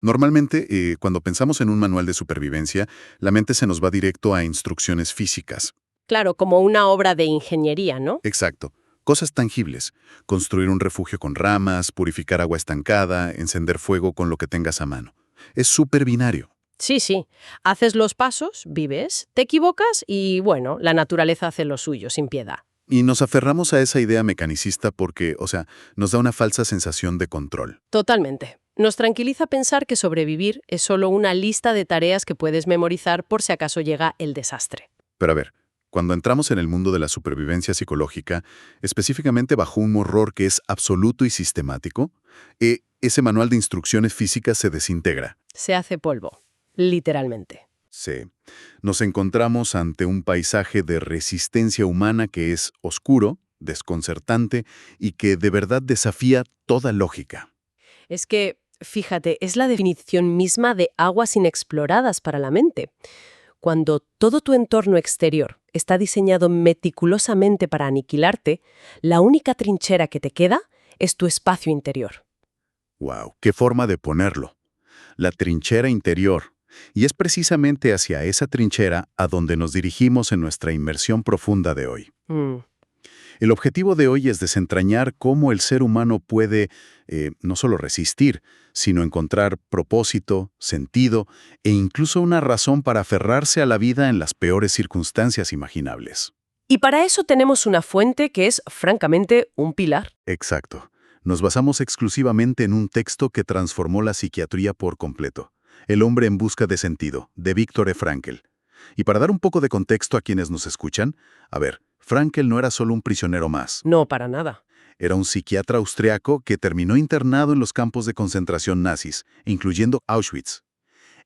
Normalmente, cuando pensamos en un manual de supervivencia, la mente se nos va directo a instrucciones físicas. Claro, como una obra de ingeniería, ¿no? Exacto. Cosas tangibles. Construir un refugio con ramas, purificar agua estancada, encender fuego con lo que tengas a mano. Es súper binario. Sí, sí. Haces los pasos, vives, te equivocas y, bueno, la naturaleza hace lo suyo, sin piedad. Y nos aferramos a esa idea mecanicista porque, nos da una falsa sensación de control. Totalmente. Nos tranquiliza pensar que sobrevivir es solo una lista de tareas que puedes memorizar por si acaso llega el desastre. Pero a ver, cuando entramos en el mundo de la supervivencia psicológica, específicamente bajo un horror que es absoluto y sistemático, ese manual de instrucciones físicas se desintegra. Se hace polvo, literalmente. Sí. Nos encontramos ante un paisaje de resistencia humana que es oscuro, desconcertante y que de verdad desafía toda lógica. Es que, fíjate, es la definición misma de aguas inexploradas para la mente. Cuando todo tu entorno exterior está diseñado meticulosamente para aniquilarte, la única trinchera que te queda es tu espacio interior. ¡Wow! ¡Qué forma de ponerlo! La trinchera interior. Y es precisamente hacia esa trinchera a donde nos dirigimos en nuestra inmersión profunda de hoy. Mm. El objetivo de hoy es desentrañar cómo el ser humano puede no solo resistir, sino encontrar propósito, sentido e incluso una razón para aferrarse a la vida en las peores circunstancias imaginables. Y para eso tenemos una fuente que es, francamente, un pilar. Exacto. Nos basamos exclusivamente en un texto que transformó la psiquiatría por completo. El hombre en busca de sentido, de Viktor Frankl. Y para dar un poco de contexto a quienes nos escuchan, a ver, Frankl no era solo un prisionero más. No, para nada. Era un psiquiatra austriaco que terminó internado en los campos de concentración nazis, incluyendo Auschwitz.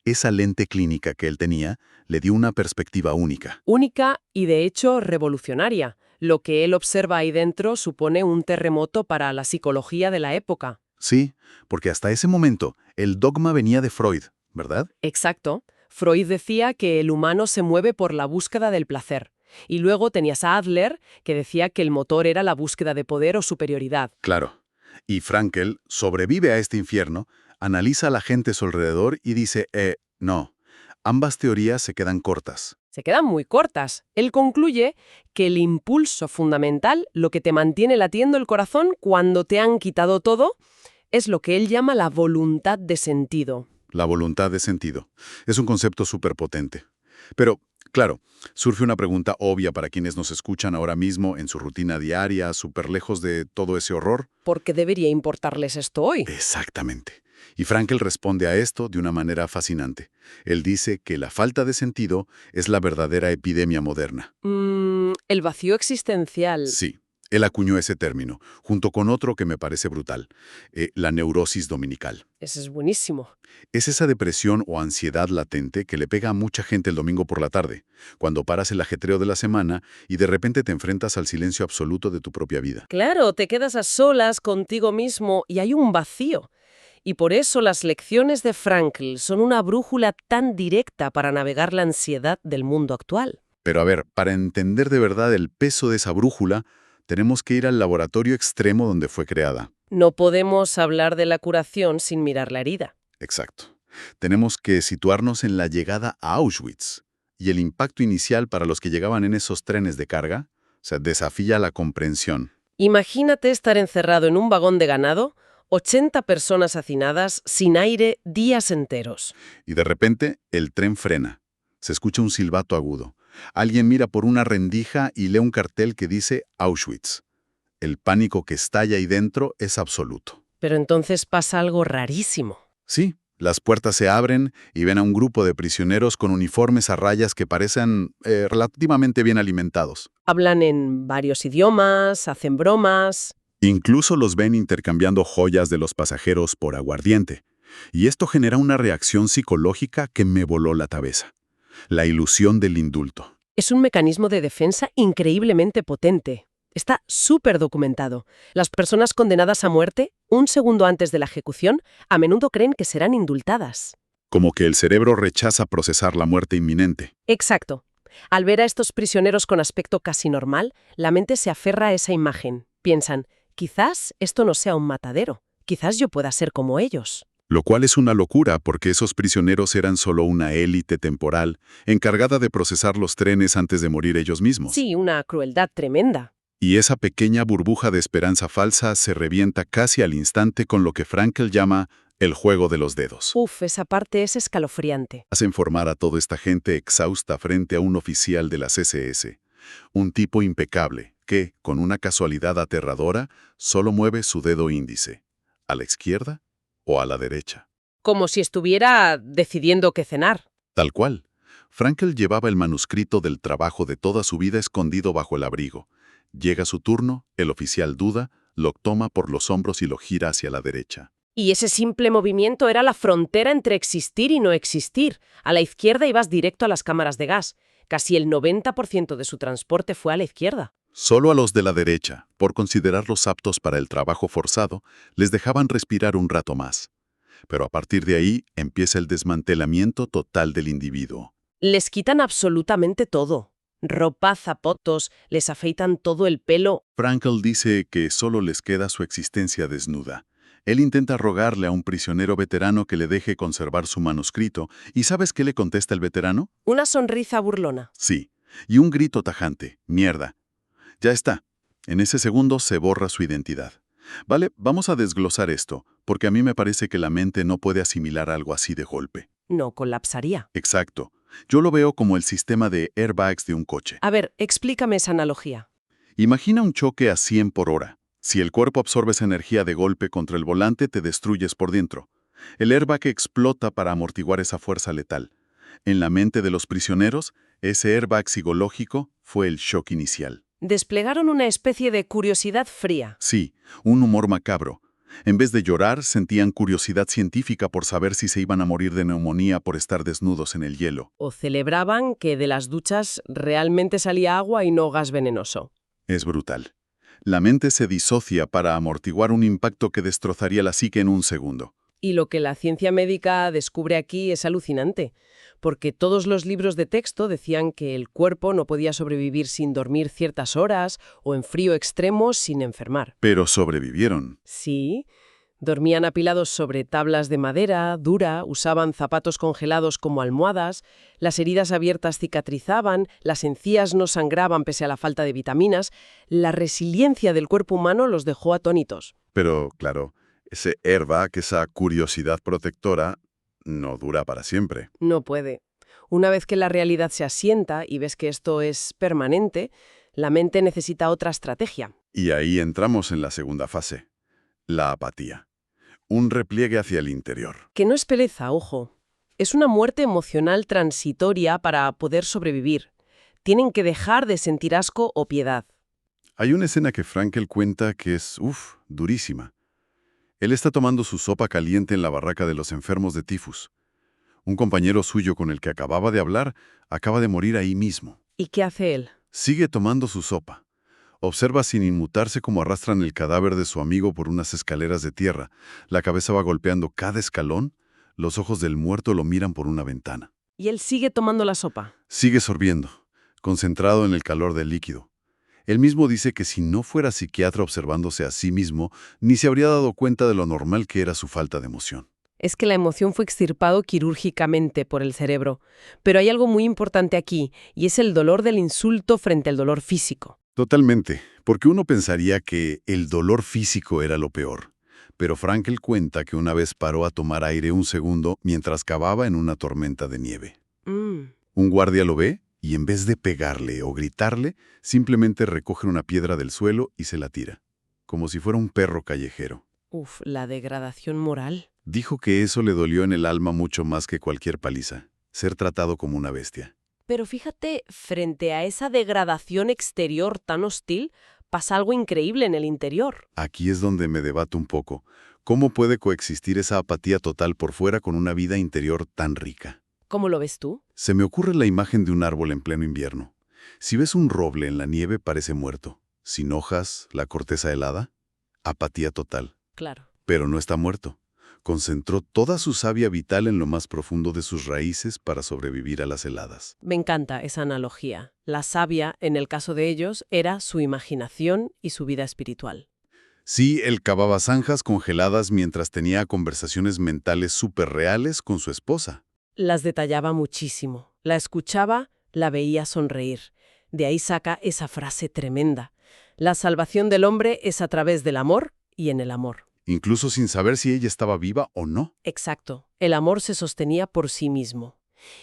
Esa lente clínica que él tenía le dio una perspectiva única. Única y, de hecho, revolucionaria. Lo que él observa ahí dentro supone un terremoto para la psicología de la época. Sí, porque hasta ese momento el dogma venía de Freud, ¿verdad? Exacto. Freud decía que el humano se mueve por la búsqueda del placer. Y luego tenías a Adler, que decía que el motor era la búsqueda de poder o superioridad. Claro. Y Frankl sobrevive a este infierno, analiza a la gente a su alrededor y dice, no, ambas teorías se quedan cortas. Se quedan muy cortas. Él concluye que el impulso fundamental, lo que te mantiene latiendo el corazón cuando te han quitado todo, es lo que él llama la voluntad de sentido. La voluntad de sentido. Es un concepto súper potente. Pero, claro, surge una pregunta obvia para quienes nos escuchan ahora mismo en su rutina diaria, súper lejos de todo ese horror. ¿Por qué debería importarles esto hoy? Exactamente. Y Frankl responde a esto de una manera fascinante. Él dice que la falta de sentido es la verdadera epidemia moderna. El vacío existencial. Sí, él acuñó ese término, junto con otro que me parece brutal, la neurosis dominical. Ese es buenísimo. Es esa depresión o ansiedad latente que le pega a mucha gente el domingo por la tarde, cuando paras el ajetreo de la semana y de repente te enfrentas al silencio absoluto de tu propia vida. Claro, te quedas a solas contigo mismo y hay un vacío. Y por eso las lecciones de Frankl son una brújula tan directa para navegar la ansiedad del mundo actual. Pero a ver, para entender de verdad el peso de esa brújula, tenemos que ir al laboratorio extremo donde fue creada. No podemos hablar de la curación sin mirar la herida. Exacto. Tenemos que situarnos en la llegada a Auschwitz y el impacto inicial para los que llegaban en esos trenes de carga, desafía la comprensión. Imagínate estar encerrado en un vagón de ganado, 80 personas hacinadas, sin aire, días enteros. Y de repente, el tren frena. Se escucha un silbato agudo. Alguien mira por una rendija y lee un cartel que dice Auschwitz. El pánico que estalla ahí dentro es absoluto. Pero entonces pasa algo rarísimo. Sí, las puertas se abren y ven a un grupo de prisioneros con uniformes a rayas que parecen relativamente bien alimentados. Hablan en varios idiomas, hacen bromas. Incluso los ven intercambiando joyas de los pasajeros por aguardiente. Y esto genera una reacción psicológica que me voló la cabeza. La ilusión del indulto. Es un mecanismo de defensa increíblemente potente. Está súper documentado. Las personas condenadas a muerte, un segundo antes de la ejecución, a menudo creen que serán indultadas. Como que el cerebro rechaza procesar la muerte inminente. Exacto. Al ver a estos prisioneros con aspecto casi normal, la mente se aferra a esa imagen. Piensan, quizás esto no sea un matadero. Quizás yo pueda ser como ellos. Lo cual es una locura porque esos prisioneros eran solo una élite temporal encargada de procesar los trenes antes de morir ellos mismos. Sí, una crueldad tremenda. Y esa pequeña burbuja de esperanza falsa se revienta casi al instante con lo que Frankl llama el juego de los dedos. Uf, esa parte es escalofriante. Hacen formar a toda esta gente exhausta frente a un oficial de las SS, un tipo impecable que, con una casualidad aterradora, solo mueve su dedo índice, a la izquierda o a la derecha. Como si estuviera decidiendo qué cenar. Tal cual. Frankl llevaba el manuscrito del trabajo de toda su vida escondido bajo el abrigo. Llega su turno, el oficial duda, lo toma por los hombros y lo gira hacia la derecha. Y ese simple movimiento era la frontera entre existir y no existir. A la izquierda ibas directo a las cámaras de gas. Casi el 90% de su transporte fue a la izquierda. Solo a los de la derecha, por considerarlos aptos para el trabajo forzado, les dejaban respirar un rato más. Pero a partir de ahí empieza el desmantelamiento total del individuo. Les quitan absolutamente todo. Ropa, zapatos, les afeitan todo el pelo. Frankl dice que solo les queda su existencia desnuda. Él intenta rogarle a un prisionero veterano que le deje conservar su manuscrito, ¿y sabes qué le contesta el veterano? Una sonrisa burlona. Sí, y un grito tajante, mierda. Ya está. En ese segundo se borra su identidad. Vale, vamos a desglosar esto, porque a mí me parece que la mente no puede asimilar algo así de golpe. No, colapsaría. Exacto. Yo lo veo como el sistema de airbags de un coche. A ver, explícame esa analogía. Imagina un choque a 100 por hora. Si el cuerpo absorbe esa energía de golpe contra el volante, te destruyes por dentro. El airbag explota para amortiguar esa fuerza letal. En la mente de los prisioneros, ese airbag psicológico fue el shock inicial. Desplegaron una especie de curiosidad fría. Sí, un humor macabro. En vez de llorar, sentían curiosidad científica por saber si se iban a morir de neumonía por estar desnudos en el hielo. O celebraban que de las duchas realmente salía agua y no gas venenoso. Es brutal. La mente se disocia para amortiguar un impacto que destrozaría la psique en un segundo. Y lo que la ciencia médica descubre aquí es alucinante, porque todos los libros de texto decían que el cuerpo no podía sobrevivir sin dormir ciertas horas o en frío extremo sin enfermar. Pero sobrevivieron. Sí, dormían apilados sobre tablas de madera dura, usaban zapatos congelados como almohadas, las heridas abiertas cicatrizaban, las encías no sangraban pese a la falta de vitaminas. La resiliencia del cuerpo humano los dejó atónitos. Pero, claro, ese airbag, esa curiosidad protectora, no dura para siempre. No puede. Una vez que la realidad se asienta y ves que esto es permanente, la mente necesita otra estrategia. Y ahí entramos en la segunda fase, la apatía. Un repliegue hacia el interior. Que no es pereza, ojo. Es una muerte emocional transitoria para poder sobrevivir. Tienen que dejar de sentir asco o piedad. Hay una escena que Frankl cuenta que es, durísima. Él está tomando su sopa caliente en la barraca de los enfermos de tifus. Un compañero suyo con el que acababa de hablar acaba de morir ahí mismo. ¿Y qué hace él? Sigue tomando su sopa. Observa sin inmutarse cómo arrastran el cadáver de su amigo por unas escaleras de tierra. La cabeza va golpeando cada escalón. Los ojos del muerto lo miran por una ventana. Y él sigue tomando la sopa. Sigue sorbiendo, concentrado en el calor del líquido. Él mismo dice que si no fuera psiquiatra observándose a sí mismo, ni se habría dado cuenta de lo normal que era su falta de emoción. Es que la emoción fue extirpado quirúrgicamente por el cerebro. Pero hay algo muy importante aquí, y es el dolor del insulto frente al dolor físico. Totalmente, porque uno pensaría que el dolor físico era lo peor. Pero Frankl cuenta que una vez paró a tomar aire un segundo mientras cavaba en una tormenta de nieve. Un guardia lo ve y en vez de pegarle o gritarle, simplemente recoge una piedra del suelo y se la tira, como si fuera un perro callejero. Uf, la degradación moral. Dijo que eso le dolió en el alma mucho más que cualquier paliza, ser tratado como una bestia. Pero fíjate, frente a esa degradación exterior tan hostil, pasa algo increíble en el interior. Aquí es donde me debato un poco. ¿Cómo puede coexistir esa apatía total por fuera con una vida interior tan rica? ¿Cómo lo ves tú? Se me ocurre la imagen de un árbol en pleno invierno. Si ves un roble en la nieve, parece muerto. Sin hojas, la corteza helada, apatía total. Claro. Pero no está muerto. Concentró toda su savia vital en lo más profundo de sus raíces para sobrevivir a las heladas. Me encanta esa analogía. La savia, en el caso de ellos, era su imaginación y su vida espiritual. Sí, él cavaba zanjas congeladas mientras tenía conversaciones mentales súper reales con su esposa. Las detallaba muchísimo. La escuchaba, la veía sonreír. De ahí saca esa frase tremenda. La salvación del hombre es a través del amor y en el amor. Incluso sin saber si ella estaba viva o no. Exacto. El amor se sostenía por sí mismo.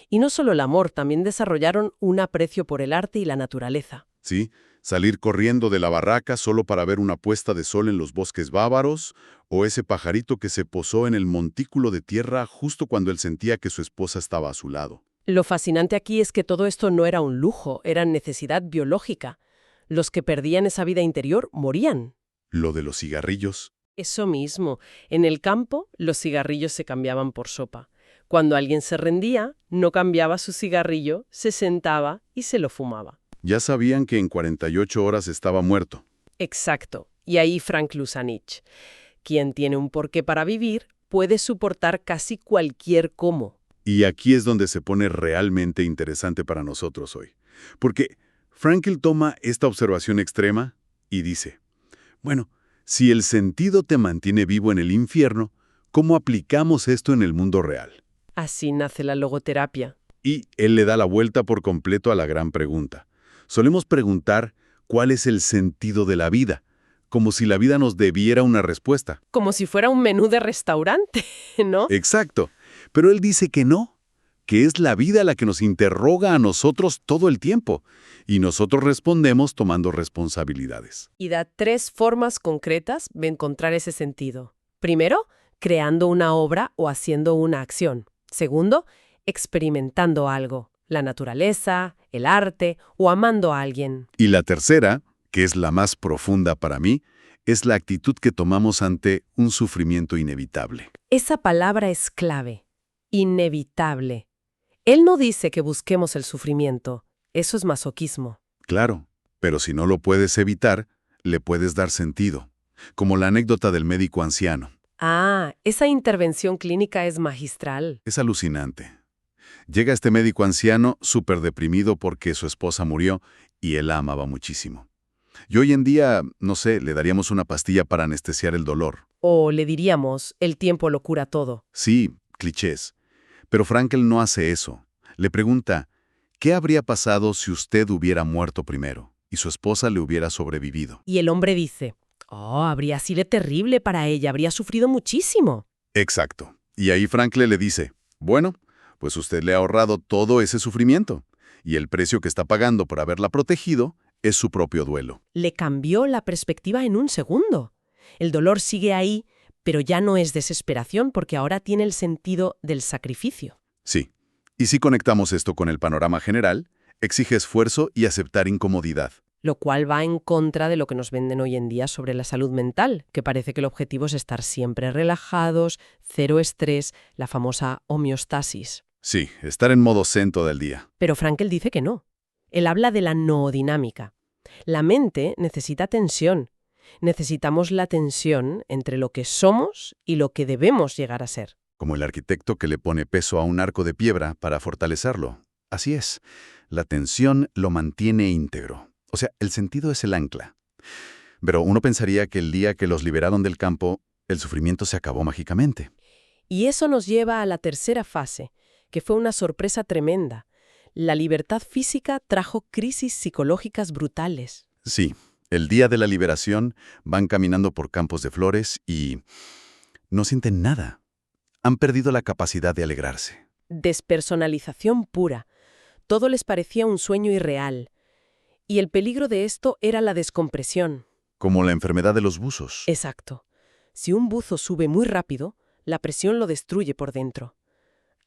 Y no solo el amor, también desarrollaron un aprecio por el arte y la naturaleza. ¿Sí? Salir corriendo de la barraca solo para ver una puesta de sol en los bosques bávaros, o ese pajarito que se posó en el montículo de tierra justo cuando él sentía que su esposa estaba a su lado. Lo fascinante aquí es que todo esto no era un lujo, era necesidad biológica. Los que perdían esa vida interior morían. Lo de los cigarrillos. Eso mismo. En el campo, los cigarrillos se cambiaban por sopa. Cuando alguien se rendía, no cambiaba su cigarrillo, se sentaba y se lo fumaba. Ya sabían que en 48 horas estaba muerto. Exacto. Y ahí Frank Luzanich. Quien tiene un porqué para vivir puede soportar casi cualquier cómo. Y aquí es donde se pone realmente interesante para nosotros hoy. Porque Frankl toma esta observación extrema y dice, bueno, si el sentido te mantiene vivo en el infierno, ¿cómo aplicamos esto en el mundo real? Así nace la logoterapia. Y él le da la vuelta por completo a la gran pregunta. Solemos preguntar cuál es el sentido de la vida, como si la vida nos debiera una respuesta. Como si fuera un menú de restaurante, ¿no? Exacto. Pero él dice que no, que es la vida la que nos interroga a nosotros todo el tiempo, y nosotros respondemos tomando responsabilidades. Y da 3 formas concretas de encontrar ese sentido. Primero, creando una obra o haciendo una acción. Segundo, experimentando algo, la naturaleza, el arte o amando a alguien. Y la tercera, que es la más profunda para mí, es la actitud que tomamos ante un sufrimiento inevitable. Esa palabra es clave. Inevitable. Él no dice que busquemos el sufrimiento. Eso es masoquismo. Claro, pero si no lo puedes evitar, le puedes dar sentido. Como la anécdota del médico anciano. Ah, esa intervención clínica es magistral. Es alucinante. Llega este médico anciano súper deprimido porque su esposa murió y él la amaba muchísimo. Y hoy en día, no sé, le daríamos una pastilla para anestesiar el dolor. O le diríamos, el tiempo lo cura todo. Sí, clichés. Pero Frankl no hace eso. Le pregunta, ¿qué habría pasado si usted hubiera muerto primero y su esposa le hubiera sobrevivido? Y el hombre dice, oh, habría sido terrible para ella, habría sufrido muchísimo. Exacto. Y ahí Frankl le dice, bueno, pues usted le ha ahorrado todo ese sufrimiento, y el precio que está pagando por haberla protegido es su propio duelo. Le cambió la perspectiva en un segundo. El dolor sigue ahí, pero ya no es desesperación porque ahora tiene el sentido del sacrificio. Sí. Y si conectamos esto con el panorama general, exige esfuerzo y aceptar incomodidad. Lo cual va en contra de lo que nos venden hoy en día sobre la salud mental, que parece que el objetivo es estar siempre relajados, cero estrés, la famosa homeostasis. Sí, estar en modo zen todo el día. Pero Frankl dice que no. Él habla de la noodinámica. La mente necesita tensión. Necesitamos la tensión entre lo que somos y lo que debemos llegar a ser. Como el arquitecto que le pone peso a un arco de piedra para fortalecerlo. Así es, la tensión lo mantiene íntegro. O sea, el sentido es el ancla. Pero uno pensaría que el día que los liberaron del campo, el sufrimiento se acabó mágicamente. Y eso nos lleva a la tercera fase, que fue una sorpresa tremenda. La libertad física trajo crisis psicológicas brutales. Sí, el día de la liberación van caminando por campos de flores y no sienten nada. Han perdido la capacidad de alegrarse. Despersonalización pura. Todo les parecía un sueño irreal. Y el peligro de esto era la descompresión. Como la enfermedad de los buzos. Exacto. Si un buzo sube muy rápido, la presión lo destruye por dentro.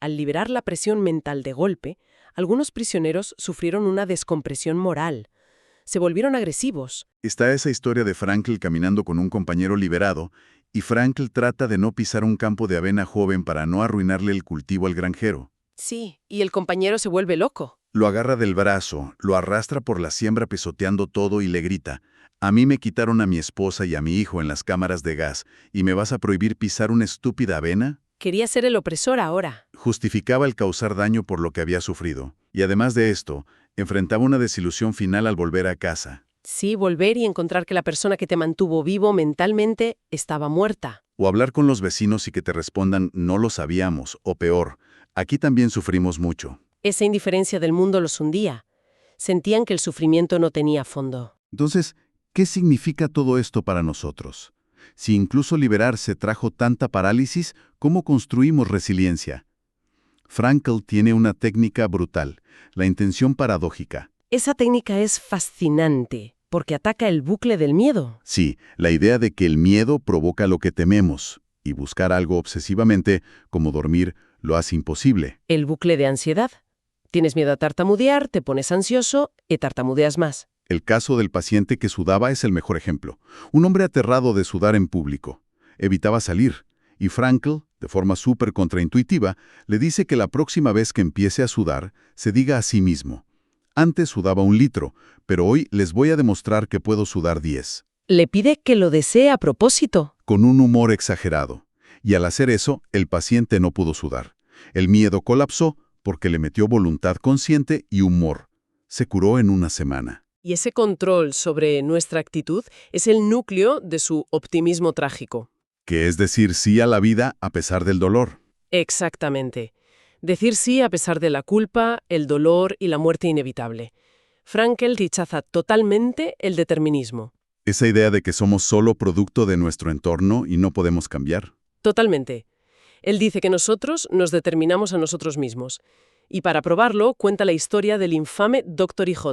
Al liberar la presión mental de golpe, algunos prisioneros sufrieron una descompresión moral. Se volvieron agresivos. Está esa historia de Frankl caminando con un compañero liberado, y Frankl trata de no pisar un campo de avena joven para no arruinarle el cultivo al granjero. Sí, y el compañero se vuelve loco. Lo agarra del brazo, lo arrastra por la siembra pisoteando todo y le grita, «A mí me quitaron a mi esposa y a mi hijo en las cámaras de gas, ¿y me vas a prohibir pisar una estúpida avena?» Quería ser el opresor ahora. Justificaba el causar daño por lo que había sufrido, y además de esto, enfrentaba una desilusión final al volver a casa. Sí, volver y encontrar que la persona que te mantuvo vivo mentalmente estaba muerta. O hablar con los vecinos y que te respondan no lo sabíamos, o peor, aquí también sufrimos mucho. Esa indiferencia del mundo los hundía. Sentían que el sufrimiento no tenía fondo. Entonces, ¿qué significa todo esto para nosotros? Si incluso liberarse trajo tanta parálisis, ¿cómo construimos resiliencia? Frankl tiene una técnica brutal, la intención paradójica. Esa técnica es fascinante, porque ataca el bucle del miedo. Sí, la idea de que el miedo provoca lo que tememos, y buscar algo obsesivamente, como dormir, lo hace imposible. El bucle de ansiedad. Tienes miedo a tartamudear, te pones ansioso y tartamudeas más. El caso del paciente que sudaba es el mejor ejemplo. Un hombre aterrado de sudar en público. Evitaba salir. Y Frankl, de forma súper contraintuitiva, le dice que la próxima vez que empiece a sudar, se diga a sí mismo: antes sudaba 1 litro, pero hoy les voy a demostrar que puedo sudar 10. Le pide que lo desee a propósito. Con un humor exagerado. Y al hacer eso, el paciente no pudo sudar. El miedo colapsó porque le metió voluntad consciente y humor. Se curó en 1 semana. Y ese control sobre nuestra actitud es el núcleo de su optimismo trágico. Que es decir sí a la vida a pesar del dolor. Exactamente. Decir sí a pesar de la culpa, el dolor y la muerte inevitable. Frankl rechaza totalmente el determinismo. Esa idea de que somos solo producto de nuestro entorno y no podemos cambiar. Totalmente. Él dice que nosotros nos determinamos a nosotros mismos. Y para probarlo, cuenta la historia del infame Dr. IJ.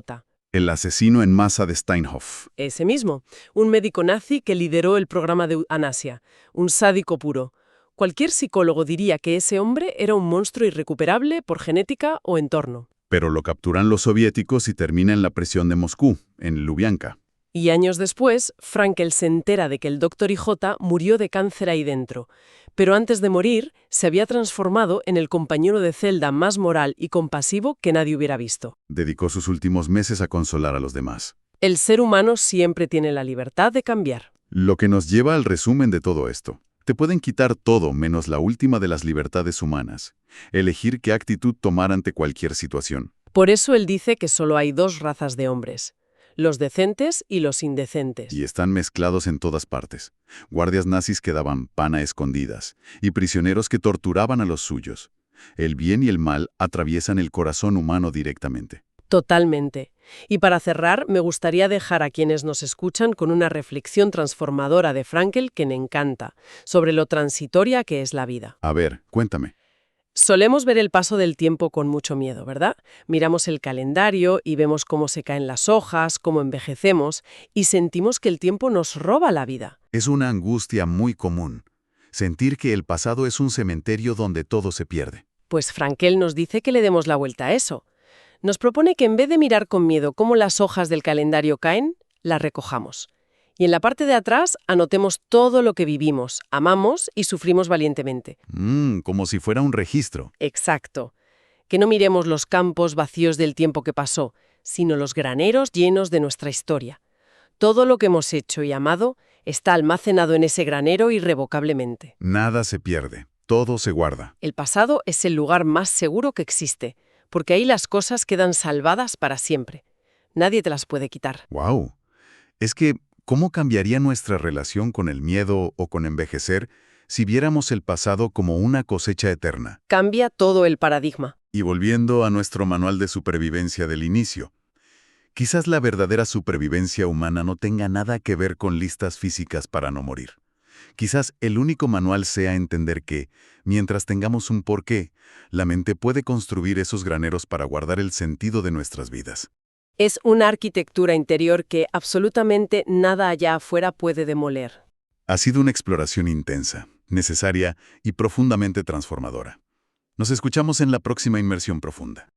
El asesino en masa de Steinhoff. Ese mismo, un médico nazi que lideró el programa de eutanasia, un sádico puro. Cualquier psicólogo diría que ese hombre era un monstruo irrecuperable por genética o entorno. Pero lo capturan los soviéticos y termina en la prisión de Moscú, en Lubyanka. Y años después, Frankl se entera de que el Dr. IJ murió de cáncer ahí dentro. Pero antes de morir, se había transformado en el compañero de celda más moral y compasivo que nadie hubiera visto. Dedicó sus últimos meses a consolar a los demás. El ser humano siempre tiene la libertad de cambiar. Lo que nos lleva al resumen de todo esto. Te pueden quitar todo menos la última de las libertades humanas. Elegir qué actitud tomar ante cualquier situación. Por eso él dice que solo hay 2 razas de hombres: los decentes y los indecentes. Y están mezclados en todas partes. Guardias nazis que daban pan a escondidas y prisioneros que torturaban a los suyos. El bien y el mal atraviesan el corazón humano directamente. Totalmente. Y para cerrar, me gustaría dejar a quienes nos escuchan con una reflexión transformadora de Frankl que me encanta, sobre lo transitoria que es la vida. A ver, cuéntame. Solemos ver el paso del tiempo con mucho miedo, ¿verdad? Miramos el calendario y vemos cómo se caen las hojas, cómo envejecemos, y sentimos que el tiempo nos roba la vida. Es una angustia muy común. Sentir que el pasado es un cementerio donde todo se pierde. Pues Frankl nos dice que le demos la vuelta a eso. Nos propone que en vez de mirar con miedo cómo las hojas del calendario caen, las recojamos. Y en la parte de atrás anotemos todo lo que vivimos, amamos y sufrimos valientemente. Como si fuera un registro. Exacto. Que no miremos los campos vacíos del tiempo que pasó, sino los graneros llenos de nuestra historia. Todo lo que hemos hecho y amado está almacenado en ese granero irrevocablemente. Nada se pierde, todo se guarda. El pasado es el lugar más seguro que existe, porque ahí las cosas quedan salvadas para siempre. Nadie te las puede quitar. ¡Wow! Es que, ¿cómo cambiaría nuestra relación con el miedo o con envejecer si viéramos el pasado como una cosecha eterna? Cambia todo el paradigma. Y volviendo a nuestro manual de supervivencia del inicio, quizás la verdadera supervivencia humana no tenga nada que ver con listas físicas para no morir. Quizás el único manual sea entender que, mientras tengamos un porqué, la mente puede construir esos graneros para guardar el sentido de nuestras vidas. Es una arquitectura interior que absolutamente nada allá afuera puede demoler. Ha sido una exploración intensa, necesaria y profundamente transformadora. Nos escuchamos en la próxima Inmersión Profunda.